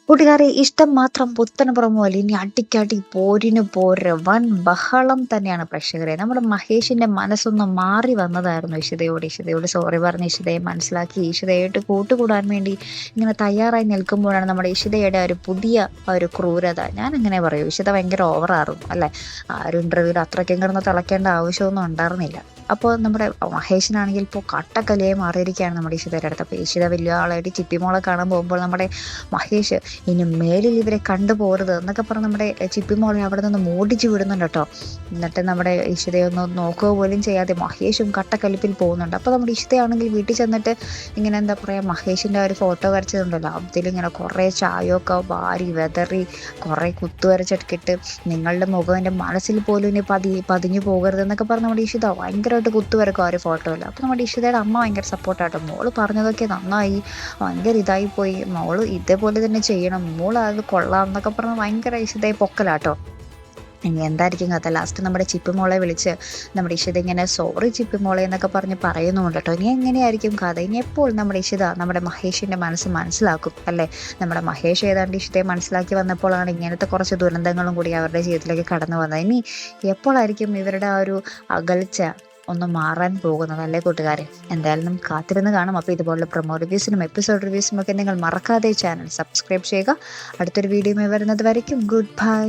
കൂട്ടുകാരെ, ഇഷ്ടം മാത്രം പുത്തൻ പ്രമോല് ഇനി അടിക്കടി പോരിന് പോര് വൻ ബഹളം തന്നെയാണ് പ്രേക്ഷകരെ. നമ്മുടെ മഹേഷിന്റെ മനസ്സൊന്ന് മാറി വന്നതായിരുന്നു ഇഷിതയോട് സോറി പറഞ്ഞ് ഇഷിതയെ മനസ്സിലാക്കി ഇഷിതയായിട്ട് കൂട്ടുകൂടാൻ വേണ്ടി ഇങ്ങനെ തയ്യാറായി നിൽക്കുമ്പോഴാണ് നമ്മുടെ ഇഷിതയുടെ ഒരു പുതിയ ഒരു ക്രൂരത. ഞാൻ അങ്ങനെ പറയൂ, ഇഷിത ഭയങ്കര ഓവറായിരുന്നു അല്ലെ. ആ ഒരു ഇന്റർവ്യൂവിൽ അത്രയ്ക്കും കിടന്ന് തിളയ്ക്കേണ്ട ആവശ്യമൊന്നും ഉണ്ടായിരുന്നില്ല. അപ്പോൾ നമ്മുടെ മഹേഷിനാണെങ്കിൽ ഇപ്പോൾ കട്ടക്കലിയെ മാറിയിരിക്കുകയാണ് നമ്മുടെ ഇഷിതയുടെ അടുത്ത്. അപ്പോൾ ഇഷിത വലിയ ആളായിട്ട് ചിപ്പിമോളെ കാണാൻ പോകുമ്പോൾ നമ്മുടെ മഹേഷ് ഇനി മേലിൽ ഇവരെ കണ്ടുപോകരുത് എന്നൊക്കെ പറഞ്ഞ് നമ്മുടെ ചിപ്പിമോളെ അവിടെ നിന്ന് മോടിച്ചു വിടുന്നുണ്ട് കേട്ടോ. എന്നിട്ട് നമ്മുടെ ഇഷിതയൊന്ന് നോക്കുക പോലും ചെയ്യാതെ മഹേഷും കട്ടക്കലിപ്പിൽ പോകുന്നുണ്ട്. അപ്പോൾ നമ്മുടെ ഇഷിതയാണെങ്കിൽ വീട്ടിൽ ചെന്നിട്ട് ഇങ്ങനെ എന്താ പറയുക, മഹേഷിൻ്റെ ഒരു ഫോട്ടോ വരച്ചതുണ്ടല്ലോ, അതിലിങ്ങനെ കുറേ ചായയൊക്കെ വാരി വെതറി കുറേ കുത്തു വരച്ചിട്ട് നിങ്ങളുടെ മുഖം എൻ്റെ മനസ്സിൽ പോലും ഇനി പതിഞ്ഞു പോകരുത് എന്നൊക്കെ പറഞ്ഞ് നമ്മുടെ ഇഷിത ഭയങ്കരമായിട്ട് കുത്തുവരക്കും ആ ഒരു ഫോട്ടോയിൽ. അപ്പോൾ നമ്മുടെ ഇഷിതയുടെ അമ്മ ഭയങ്കര സപ്പോർട്ടാട്ടോ. മോള് പറഞ്ഞതൊക്കെ നന്നായി, ഭയങ്കര ഇതായി പോയി, മോള് ഇതേപോലെ തന്നെ ചെയ്യണം, മോള് അത് കൊള്ളാം എന്നൊക്കെ പറഞ്ഞ് ഭയങ്കര ഇഷിതയെ പൊക്കലാട്ടോ. ഇനി എന്തായിരിക്കും കഥ? ലാസ്റ്റ് നമ്മുടെ ചിപ്പിമോളെ വിളിച്ച് നമ്മുടെ ഇഷിത ഇങ്ങനെ സോറി ചിപ്പിമോളെ എന്നൊക്കെ പറഞ്ഞ് പറയുന്നുണ്ട് കേട്ടോ. ഇനി എങ്ങനെയായിരിക്കും കഥ? ഇനി എപ്പോൾ നമ്മുടെ ഇഷിത നമ്മുടെ മഹേഷിൻ്റെ മനസ്സ് മനസ്സിലാക്കും അല്ലേ? നമ്മുടെ മഹേഷ് ഏതാണ്ട് ഇഷിതയെ മനസ്സിലാക്കി വന്നപ്പോഴാണ് ഇങ്ങനത്തെ കുറച്ച് ദുരന്തങ്ങളും കൂടി അവരുടെ ജീവിതത്തിലേക്ക് കടന്നു വന്നത്. ഇനി എപ്പോഴായിരിക്കും ഇവരുടെ ആ ഒരു അകൽച്ച ഒന്ന് മാറാൻ പോകുന്നത് അല്ലേ കൂട്ടുകാരെ? എന്തായാലും കാത്തിരുന്ന് കാണാം. അപ്പോൾ ഇതുപോലുള്ള പ്രൊമോ റിവ്യൂസിനും എപ്പിസോഡ് റിവ്യൂസിനും ഒക്കെ നിങ്ങൾ മറക്കാതെ ചാനൽ സബ്സ്ക്രൈബ് ചെയ്യുക. അടുത്തൊരു വീഡിയോയുമായി വരുന്നത് വരയ്ക്കും ഗുഡ് ബൈ.